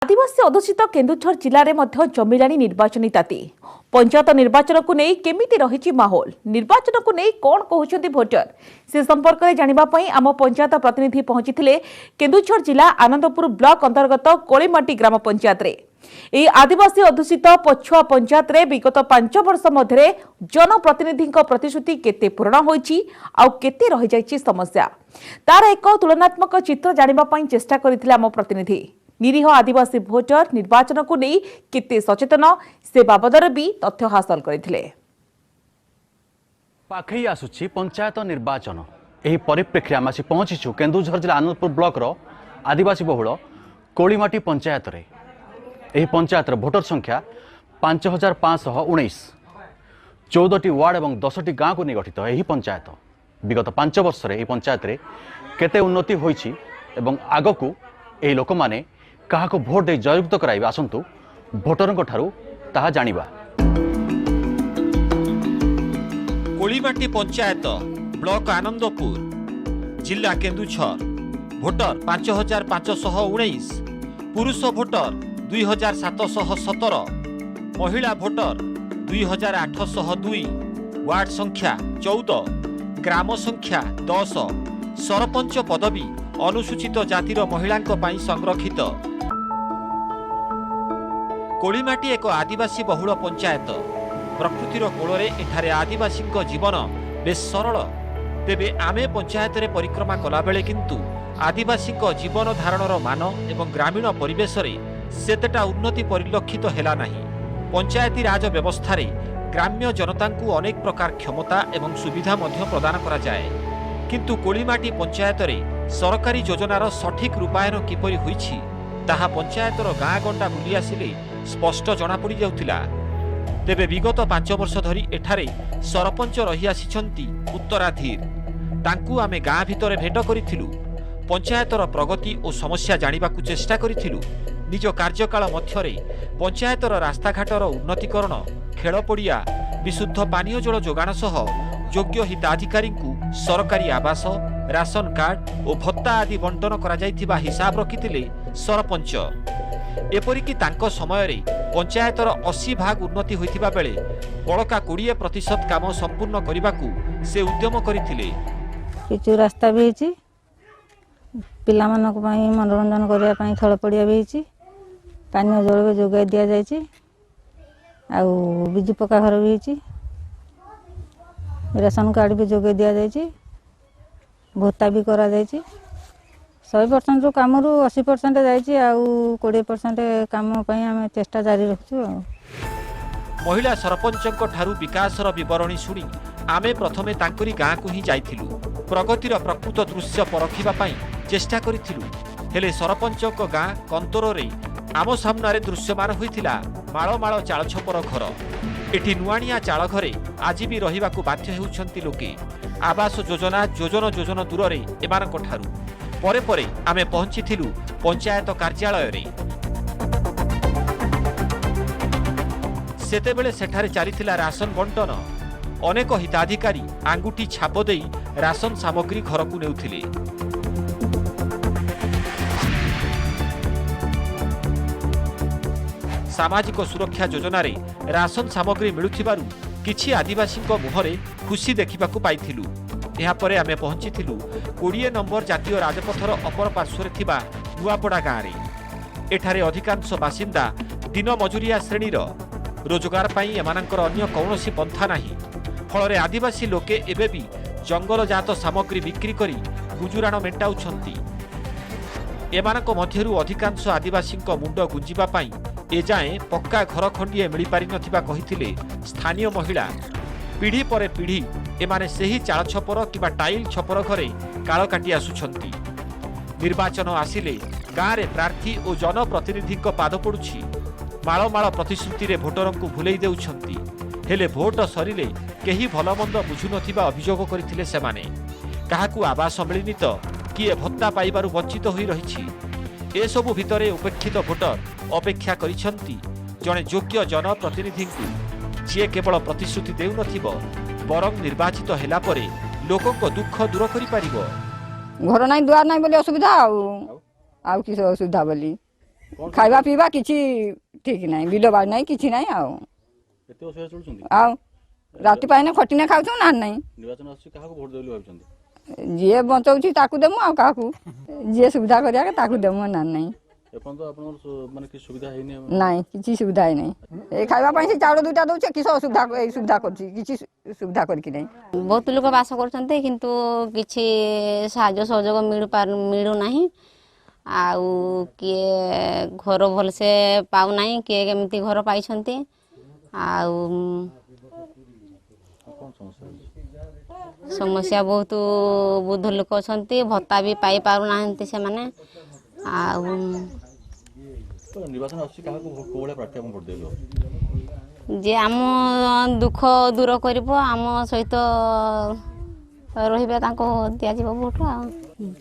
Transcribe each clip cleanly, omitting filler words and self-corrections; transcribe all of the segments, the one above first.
आदिवासी अधुषित केन्दुझर जिले में जमिला निर्वाचन ताती पंचायत निर्वाचन को नहीं केमिति रही माहौल निर्वाचन को नहीं कौन कहते भोटर से संपर्क में जानापी आम पंचायत प्रतिनिधि पहुंची केन्दुझर जिला आनंदपुर ब्लॉक अंतर्गत कोलीमाटी ग्राम पंचायत रे यह आदिवासी अधुषित पछुआ पंचायत रे विगत 5 वर्ष मध्य जनप्रतिनिधि प्रतिश्रुति केते पूरण होईची आउ केते रही जाईची समस्या तार एक तुलनात्मक चित्र जानापी चेष्टा करथिले आम प्रतिनिधि निरीह आदिवासी भोटर निर्वाचन को नहीं केते सचेतन से बाबदर भी तथ्य हासिल करथिले। पाखई आसुची पंचायत निर्वाचन एही परिप्रेक्षी आम आसी पहुंचीछु केन्दुझर जिला आनंदपुर ब्लॉक रो आदिवासी बहुल कोलीमाटी पंचायत रे एही पंचायत भोटर संख्या 5519 14टी वार्ड और 10टी गाँव को नहीं गठित एही पंचायत विगत 5 वर्ष एही पंचायत रे केते उन्नति होईची एवं आगकू एही लोक माने काहाको भोट दे जययुक्त कराइबा आसंतु भोटरंक ठारू ताहा जानिबा। कोलीमाटी पंचायत ब्लॉक आनंदपुर जिला केन्दुझर भोटर 5519 पुरुष भोटर 2717 महिला भोटर 2802 वार्ड संख्या 14 ग्राम संख्या 10 सरपंच पदवी अनुसूचित जातिर महिलांक पई संरक्षित। कोलीमाटी एक आदिवासी बहुल पंचायत प्रकृतिर कोଳରେ एठारे आदिवासी जीवन बेस सरल तेबे आमे पंचायत रे परिक्रमा कला बेले किंतु आदिवासी जीवन धारणर मान एवं ग्रामीण परिवेश रे सेतेटा उन्नति परिलक्षित हेला नाही। पंचायती राज व्यवस्था रे ग्राम्य जनता को अनेक प्रकार क्षमता एवं सुविधा मध्य प्रदान करा जाए किंतु कोलीमाटी पंचायत रे सरकारी योजनार सठिक रूपायन किपरि होईछि ताहा पंचायतर गाँ गंडा बुली आसिले स्पष्ट जना पड़ी जाउथिला। तेबे विगत 5 वर्ष धरी एठारे सरपंच रही आसिछंती उत्तराधीर तांकू आमे गाँ भितरे भेट करिथिलु पंचायतर प्रगति और समस्या जानिबाकू चेष्टा करिथिलु। निज कार्यकाल मध्यरे पंचायतर रास्ताघाटर उन्नतीकरण खेल पड़िया विशुद्ध पानीय जल जोगाण सह योग्य हिताधिकारी सरकारी आवास राशन कार्ड और भत्ता आदि बंटन करा जायथिबा हिसाब रखिथिले सरपंच। एपरिकी तांको समय रे पंचायतर 80 भाग उन्नति होइथिबा बेले बळका 20% काम संपूर्ण करिबाकू से उद्यम करिथिले। पिचु रास्ता भी हिची पिला मानक पई मनोरंजन करिया पई खेल पड़िया भी हिची पानी जल भी जोगाई दिया जायछि आ बिजु पक्का घर भी हिची राशन कार्ड भी जोगाई दिया जायछि भत्ता भी करा जायछि 100% रो काम रु 80% जायछि आ 20% काम पई हम चेष्टा जारी रखछु। महिला सरपंचक ठारू विकासर विवरणी शुणी आमे प्रथमे तांकरी गाँ को ही जाइथिलु प्रगतिर प्रकृत दृश्य परखिबा पई चेष्टा करिथिलु हेले सरपंचक गाँ कंतोर रे आम सामने दृश्यमान होइथिला माळ माळ चाळ छपर घर एठी नुआनिया चाळ घरे आज भी रहिबाकू बाध्य हेउछंती लोके आवास योजना योजन योजन दूर रे एमानक ठारू परे परे आमे पहुंचीथिलु पंचायत कार्यालय रे सेतेबेले सेठारे चालिथिला राशन बंटन अनेक हिताधिकारी आंगुठी छाप देई राशन सामग्री घर को नेउथिले। सामाजिक सुरक्षा योजना रे राशन सामग्री मिलुथिबारु किछि आदिवासी मुहरे खुशी देखिबाकू पाइथिलु। यहाँ परे आमे पहुंचीथिलु 20 नंबर जातीय राजपथर अपर पार्श्वरे थिबा नुआपड़ा गाँव रे एठारे अधिकांश बासिंदा दिन मजुरिया श्रेणीर रोजगार पाई एमानंकर अन्य कौनसी पंथा नाही फल आदिवासी लोके एबे भी जंगल जात सामग्री बिक्री करी गुजुराण मेंटाउछंती। एमानक मध्यरु अधिकांश आदिवासी मुंड गुंजिबा पाई एजाए पक्का घर खंडिए मिल पारि नथिबा कहिथिले स्थानीय महिला पीढ़ी पर पीढ़ी एमाने सेही चाळ छपर किबा टाइल छपर घरे काळ काटी आसुछंती। निर्वाचन आसिले गाँव रे प्रार्थी और जनप्रतिनिधि पाद पड़ुछि माळ माळ प्रतिश्रुति रे भोटरंकु भुलेई देउछंती हेले भोट सरिले केही भलमंद बुझु नथिबा अभियोग करथिले सेमाने काहाकू आवास मिलिनी तो किए भत्ता पाइबारु वंचित होई रहिछि ए सबु भितरे उपेक्षित भोटर अपेक्षा करिछंती जणे योग्य जनप्रतिनिधि जी केवल प्रतिश्रुति देउ नथिबो बरं निर्वाचित हेला परे लोकक दुख दूर करि पारिबो। घर नाई दुआर नाई बोली असुविधा आउ किस असुविधा बोली खाଇବା ପିଇବା କିଛି ଠିକ ନାହିଁ ବିଲ ବାଡ଼ି ନାହିଁ କିଛି ନାହିଁ ଆଉ ଏତେ ଅସୁବିଧା ଚଳୁଛନ୍ତି ଆଉ ରାତି ପାଇନେ ଖଟିନେ ଖାଉଛୁ ନା ନାହିଁ ନିର୍ବାଚନ ଆସୁଛି କାହାକୁ ଭୋଟ ଦେବେ ବୋଲି ଭାବୁଛନ୍ତି ଯିଏ ବଞ୍ଚଉଛି ତାକୁ ଦେମୁ ଆଉ କାହାକୁ ଯିଏ ସୁବିଧା କରିବା ତାକୁ ଦେମୁ ନା ନାହିଁ ଏପର୍ଯ୍ୟନ୍ତ ଆପଣଙ୍କର ମାନେ କିଛି ସୁବିଧା ହେଇନି ନାହିଁ କିଛି ସୁବିଧା ହେଇ ନାହିଁ ଏଇ ଖାଇବା ପାଇଁ ସେ ଚାଉଳ ଦୁଇଟା ଦଉଛେ କିସ ସୁବିଧା ଏଇ ସୁବିଧା କରୁଛି କିଛି ସୁବିଧା କରିକି ନାହିଁ ବହୁତ ଲୋକ ବାସ କରୁଛନ୍ତି କିନ୍ତୁ କିଛି ସାହାଯ୍ୟ ସହଯୋଗ ମିଳୁନାହିଁ ଆଉ କିଏ ଘର ଭଲସେ ପାଉନାହିଁ କିଏ କେମିତି ଘର ପାଇଛନ୍ତି ଆଉ ସମସ୍ୟା ବହୁତ ବୃଦ୍ଧ ଲୋକ ଅଛନ୍ତି ଭତ୍ତା ବି ପାଇ ପାରୁନାହାନ୍ତି ସେମାନେ ଆଉ ନିର୍ବାଚନ ଆସୁଛି କାହାକୁ କୋଉ ଭଳିଆ ପ୍ରାର୍ଥୀ ଆପଣ ଭୋଟ ଦେବେ ଯେ ଆମ ଦୁଃଖ ଦୂର କରିବ ଆମ ସହିତ ରହିବେ ତାଙ୍କୁ ଦିଆଯିବ ଭୋଟ ଆଉ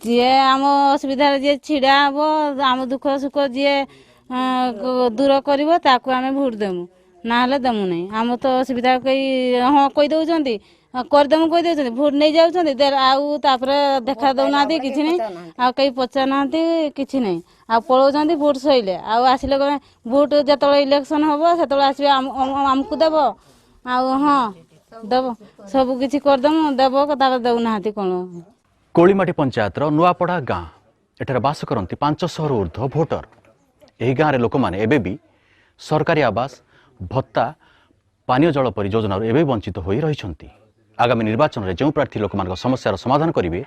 ଯିଏ ଆମ ଅସୁବିଧାରେ ଯିଏ ଛିଡ଼ା ହେବ ଆମ ଦୁଃଖ ସୁଖ ଯିଏ ଦୂର କରିବ ତାକୁ ଆମେ ଭୋଟ ଦେମୁ ନହେଲେ ଦେମୁ ନାହିଁ ଆମ ତ ଅସୁବିଧା କେହି ହଁ କହିଦେଉଛନ୍ତି କରିଦେମୁ କହିଦେଉଛନ୍ତି ଭୋଟ ନେଇଯାଉଛନ୍ତି ଆଉ ତାପରେ ଦେଖା ଦେଉନାହାନ୍ତି କିଛି ନାହିଁ ଆଉ କେହି ପଚାରୁନାହାନ୍ତି କିଛି ନାହିଁ ଆଉ ପଳାଉଛନ୍ତି ଭୋଟ ସଇଲେ ଆଉ ଆସିଲେ ଭୋଟ ଯେତେବେଳେ ଇଲେକ୍ସନ୍ ହେବ ସେତେବେଳେ ଆସିବେ ଆମକୁ ଦେବ ଆଉ ହଁ ଦେବ ସବୁ କିଛି କରିଦେମୁ ଦେବ ତାପରେ ଦେଉନାହାନ୍ତି କ'ଣ କୋଳିମାଟି ପଞ୍ଚାୟତର ନୂଆପଡ଼ା ଗାଁ ଏଠାରେ ବାସ କରନ୍ତି 500ରୁ ଉର୍ଦ୍ଧ୍ୱ ଭୋଟର ଏହି ଗାଁରେ ଲୋକମାନେ ଏବେ ବି ସରକାରୀ ଆବାସ ଭତ୍ତା ପାନୀୟ ଜଳ ପରି ଯୋଜନାରୁ ଏବେ ବଞ୍ଚିତ ହୋଇ ରହିଛନ୍ତି ଆଗାମୀ ନିର୍ବାଚନରେ ଯେଉଁ ପ୍ରାର୍ଥୀ ଲୋକମାନଙ୍କ ସମସ୍ୟାର ସମାଧାନ କରିବେ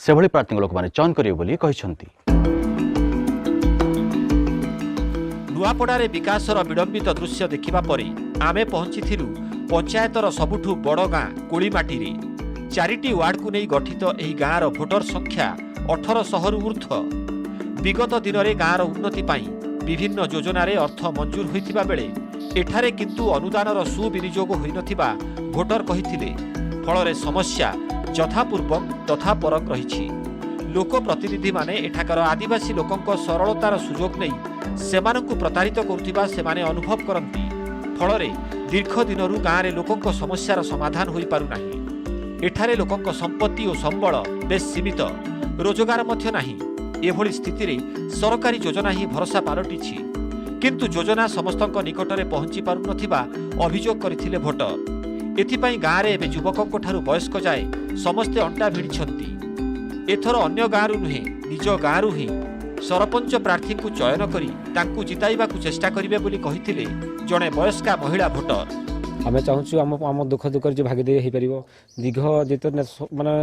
ସେଭଳି ପ୍ରାର୍ଥୀଙ୍କୁ ଲୋକମାନେ ଚୟନ କରିବେ ବୋଲି କହିଛନ୍ତି ନୂଆପଡ଼ାରେ ବିକାଶର ବିଳମ୍ବିତ ଦୃଶ୍ୟ ଦେଖିବା ପରେ ଆମେ ପହଞ୍ଚିଥିଲୁ ପଞ୍ଚାୟତର ସବୁଠୁ ବଡ଼ ଗାଁ କୋଳିମାଟିରେ 4ଟି ୱାର୍ଡକୁ ନେଇ ଗଠିତ ଏହି ଗାଁର ଭୋଟର ସଂଖ୍ୟା 1800ରୁ ଉର୍ଦ୍ଧ୍ୱ ବିଗତ ଦିନରେ ଗାଁର ଉନ୍ନତି ପାଇଁ ବିଭିନ୍ନ ଯୋଜନାରେ ଅର୍ଥ ମଞ୍ଜୁର ହୋଇଥିବା ବେଳେ ଏଠାରେ କିନ୍ତୁ ଅନୁଦାନର ସୁବିନିଯୋଗ ହୋଇନଥିବା ଭୋଟର କହିଥିଲେ ଫଳରେ ସମସ୍ୟା ଯଥାପୂର୍ବଂ ତଥାପରଂ ରହିଛି ଲୋକପ୍ରତିନିଧିମାନେ ଏଠାକାର ଆଦିବାସୀ ଲୋକଙ୍କ ସରଳତାର ସୁଯୋଗ ନେଇ ସେମାନଙ୍କୁ ପ୍ରତାରିତ କରୁଥିବା ସେମାନେ ଅନୁଭବ କରନ୍ତି ଫଳରେ ଦୀର୍ଘ ଦିନରୁ ଗାଁରେ ଲୋକଙ୍କ ସମସ୍ୟାର ସମାଧାନ ହୋଇପାରୁନାହିଁ ଏଠାରେ ଲୋକଙ୍କ ସମ୍ପତ୍ତି ଓ ସମ୍ବଳ ବେଶ୍ ସୀମିତ ରୋଜଗାର ମଧ୍ୟ ନାହିଁ ଏଭଳି ସ୍ଥିତିରେ ସରକାରୀ ଯୋଜନା ହିଁ ଭରସା ପାଲଟିଛି କିନ୍ତୁ ଯୋଜନା ସମସ୍ତଙ୍କ ନିକଟରେ ପହଞ୍ଚି ପାରୁନଥିବା ଅଭିଯୋଗ କରିଥିଲେ ଭୋଟର ଏଥିପାଇଁ ଗାଁରେ ଏବେ ଯୁବକଙ୍କଠାରୁ ବୟସ୍କ ଯାଏ ସମସ୍ତେ ଅଣ୍ଟା ଭିଡ଼ିଛନ୍ତି ଏଥର ଅନ୍ୟ ଗାଁରୁ ନୁହେଁ ନିଜ ଗାଁରୁ ହିଁ ସରପଞ୍ଚ ପ୍ରାର୍ଥୀଙ୍କୁ ଚୟନ କରି ତାଙ୍କୁ ଜିତାଇବାକୁ ଚେଷ୍ଟା କରିବେ ବୋଲି କହିଥିଲେ ଜଣେ ବୟସ୍କା ମହିଳା ଭୋଟର ଆମେ ଚାହୁଁଛୁ ଆମ ଦୁଃଖ ଦୁଃଖରେ ଯେ ଭାଗିଦାରୀ ହେଇପାରିବ ଦୀର୍ଘ ଯେତେ ମାନେ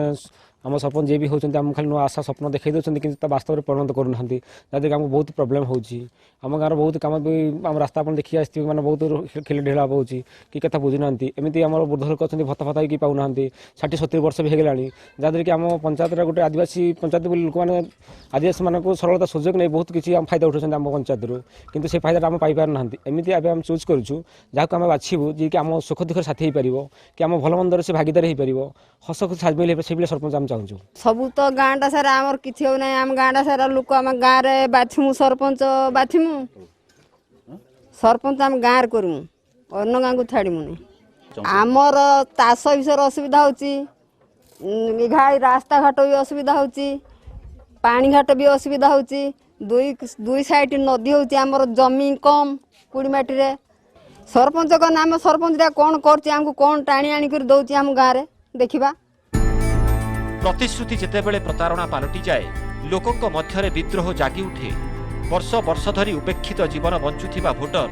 ଆମ ସରପଞ୍ଚ ଯିଏ ବି ହେଉଛନ୍ତି ଆମକୁ ଖାଲି ନୂଆ ଆଶା ସ୍ୱପ୍ନ ଦେଖାଇ ଦେଉଛନ୍ତି କିନ୍ତୁ ତା ବାସ୍ତବରେ ପରିଣତ କରୁନାହାନ୍ତି ଯାହାଦ୍ୱାରା ଆମକୁ ବହୁତ ପ୍ରୋବ୍ଲେମ୍ ହେଉଛି ଆମ ଗାଁର ବହୁତ କାମ ବି ଆମ ରାସ୍ତା ଆପଣ ଦେଖି ଆସିଥିବେ ମାନେ ବହୁତ ଖେଳି ଢେଳା ହେଉଛି କି କଥା ବୁଝୁନାହାନ୍ତି ଏମିତି ଆମର ବୃଦ୍ଧ ଲୋକ ଅଛନ୍ତି ଭତ୍ତା ଫତା କି ପାଉନାହାନ୍ତି 60-70 ବର୍ଷ ବି ହେଇଗଲାଣି ଯାହାଦ୍ୱାରା କି ଆମ ପଞ୍ଚାୟତଟା ଗୋଟେ ଆଦିବାସୀ ପଞ୍ଚାୟତ ବୋଲି ଲୋକମାନେ ଆଦିବାସୀମାନଙ୍କୁ ସରଳତା ସୁଯୋଗ ନେଇ ବହୁତ କିଛି ଆମ ଫାଇଦା ଉଠାଉଛନ୍ତି ଆମ ପଞ୍ଚାୟତରୁ କିନ୍ତୁ ସେ ଫାଇଦାଟା ଆମେ ପାଇପାରୁନାହାନ୍ତି ଏମିତି ଏବେ ଆମେ ଚୁଜ୍ କରୁଛୁ ଯାହାକୁ ଆମେ ବାଛିବୁ ଯିଏକି ଆମ ସୁଖ ଦୁଃଖରେ ସାଥୀ ହେଇପାରିବ କି ଆମ ଭଲ ମନ୍ଦରେ ସେ ଭାଗିଦାରୀ ହେଇପାରିବ ହସ ଖୁସି ସାଜମିଲ ହେଇପାରିବ ସେଇଭଳି ସରପଞ୍ଚ ଆମେ ଚାହୁଁଛୁ ସବୁ ତ ଗାଁଟା ସାରା ଆମର କିଛି ହଉ ନାହିଁ ଆମ ଗାଁଟା ସାରା ଲୋକ ଆମ ଗାଁରେ ବାଛିମୁ ସରପଞ୍ଚ ବାଛିମୁ ସରପଞ୍ଚ ଆମ ଗାଁରେ କରିମୁ ଅନ୍ୟ ଗାଁକୁ ଛାଡ଼ିମୁନି ଆମର ଚାଷ ବିଷୟରେ ଅସୁବିଧା ହେଉଛି ଘାଇ ରାସ୍ତାଘାଟ ବି ଅସୁବିଧା ହେଉଛି ପାଣିଘାଟ ବି ଅସୁବିଧା ହେଉଛି ଦୁଇ ସାଇଡ୍ ନଦୀ ହେଉଛି ଆମର ଜମି କମ୍ କୋଳିମାଟିରେ ସରପଞ୍ଚଙ୍କ ନାମ ସରପଞ୍ଚଟା କ'ଣ କରୁଛି ଆମକୁ କ'ଣ ଟାଣି ଆଣିକରି ଦେଉଛି ଆମ ଗାଁରେ ଦେଖିବା ପ୍ରତିଶ୍ରୁତି ଯେତେବେଳେ ପ୍ରତାରଣା ପାଲଟିଯାଏ ଲୋକଙ୍କ ମଧ୍ୟରେ ବିଦ୍ରୋହ ଜାଗି ଉଠେ ବର୍ଷ ବର୍ଷ ଧରି ଉପେକ୍ଷିତ ଜୀବନ ବଞ୍ଚୁଥିବା ଭୋଟର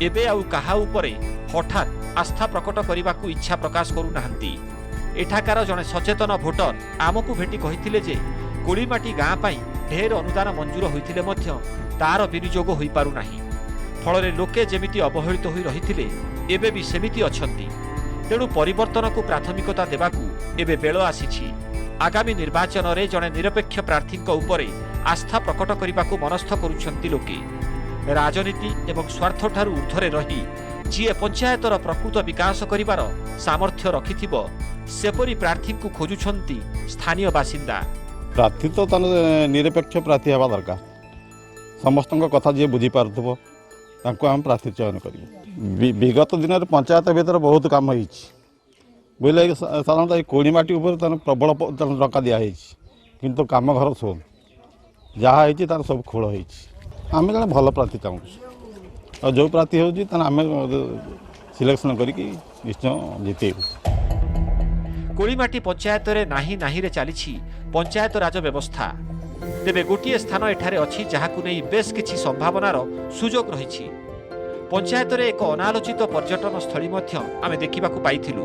ଏବେ ଆଉ କାହା ଉପରେ ହଠାତ୍ ଆସ୍ଥା ପ୍ରକଟ କରିବାକୁ ଇଚ୍ଛା ପ୍ରକାଶ କରୁନାହାନ୍ତି ଏଠାକାର ଜଣେ ସଚେତନ ଭୋଟର ଆମକୁ ଭେଟି କହିଥିଲେ ଯେ କୋଳିମାଟି ଗାଁ ପାଇଁ ଢେର ଅନୁଦାନ ମଞ୍ଜୁର ହୋଇଥିଲେ ମଧ୍ୟ ତାର ବିନିଯୋଗ ହୋଇପାରୁନାହିଁ ଫଳରେ ଲୋକେ ଯେମିତି ଅବହେଳିତ ହୋଇ ରହିଥିଲେ ଏବେ ବି ସେମିତି ଅଛନ୍ତି ତେଣୁ ପରିବର୍ତ୍ତନକୁ ପ୍ରାଥମିକତା ଦେବାକୁ ଏବେ ବେଳ ଆସିଛି ଆଗାମୀ ନିର୍ବାଚନରେ ଜଣେ ନିରପେକ୍ଷ ପ୍ରାର୍ଥୀଙ୍କ ଉପରେ ଆସ୍ଥା ପ୍ରକଟ କରିବାକୁ ମନସ୍ଥ କରୁଛନ୍ତି ଲୋକେ ରାଜନୀତି ଏବଂ ସ୍ୱାର୍ଥଠାରୁ ଊର୍ଦ୍ଧ୍ୱରେ ରହି ଯିଏ ପଞ୍ଚାୟତର ପ୍ରକୃତ ବିକାଶ କରିବାର ସାମର୍ଥ୍ୟ ରଖିଥିବ ସେପରି ପ୍ରାର୍ଥୀଙ୍କୁ ଖୋଜୁଛନ୍ତି ସ୍ଥାନୀୟ ବାସିନ୍ଦା ପ୍ରାର୍ଥୀ ତ ତାହେଲେ ନିରପେକ୍ଷ ପ୍ରାର୍ଥୀ ହେବା ଦରକାର ସମସ୍ତଙ୍କ କଥା ଯିଏ ବୁଝିପାରୁଥିବ ତାଙ୍କୁ ଆମେ ପ୍ରାର୍ଥୀ ଚୟନ କରିବୁ ବିଗତ ଦିନରେ ପଞ୍ଚାୟତ ଭିତରେ ବହୁତ କାମ ହେଇଛି ବୁଝିଲେ ସାଧାରଣତଃ ଏଇ କୋଳିମାଟି ଉପରେ ତାର ପ୍ରବଳ ଟଙ୍କା ଦିଆହେଇଛି କିନ୍ତୁ କାମ ଘର ଶୋନ ଯାହା ହେଇଛି ତାର ସବୁ ଖୋଳ ହେଇଛି आम जन भल प्रार्थी चाहूँ और जो प्रार्थी होती आम सिलेक्शन करके निश्चय जितेबू। कोळीमाटी पंचायत रे नाही नाही रे चली पंचायत राज व्यवस्था तेबे गोटे स्थान एठारे अच्छी जहाकु नहीं बेस किछि संभावनार सुजोग रही। पंचायत रे एक अनालोचित पर्यटन स्थली मध्य आमे देखिबाकु पाइथिलु।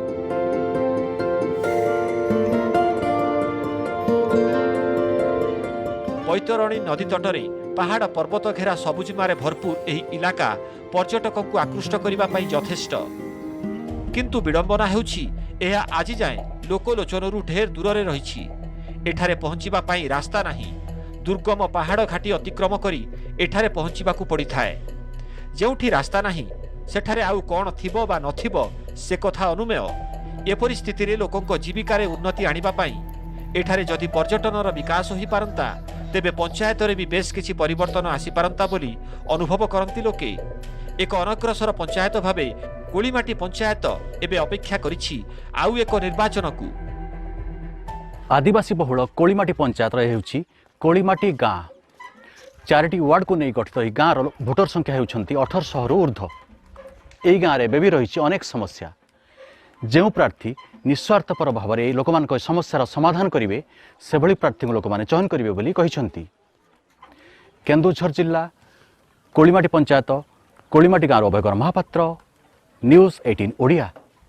बैतरणी नदी तटरे पहाड़ पर्वत घेरा सबुजिमारे भरपूर एही इलाका पर्यटकଙ୍କୁ आकृष्ट करिबा पई यथेष्ट किंतु विडंबना हेउछि एहा आजि जाए लोकलोचनरू ढेर दूर रही। एठारे पहुंचीबा पई रास्ता नहीं, दुर्गम पहाड़ घाटी अतिक्रम करी एठारे पहुंचीबाकू पड़ी थाए। जेउठी रास्ता नहीं सेठारे आउ कौन थिबो बा नथिबो से कथा अनुमेय। ए परिस्थिति रे लोकंक जीविकारे उन्नति आनिबा पई एठारे जदि पर्यटनर विकास होई पारंता तेबे पंचायत रे भी बेस किछि परिवर्तन आसी पारंता बोली अनुभव करंती लोके। एक अनग्रसर पंचायत भावे कोळीमाटी पंचायत एबे अपेक्षा करिछि आउ एक निर्वाचन को। आदिवासी बहुल कोळीमाटी पंचायत हेउछि कोळीमाटी गाँ। 4टी वार्ड को नहीं गठित यह गाँव भोटर संख्या होती 1800 रु ऊर्ध्व। यही गाँव में भी रही अनेक समस्या जो प्रार्थी निस्वार्थपर भाव में लोक समस्यार समाधान करेंगे से भली प्रार्थी लोक मैंने चयन करेंगे बोली कहिसेंती। केन्दुझर जिला कोळीमाटी पंचायत कोळीमाटी गाँव अभयकर महापात्र, न्यूज़ 18 ओडिया।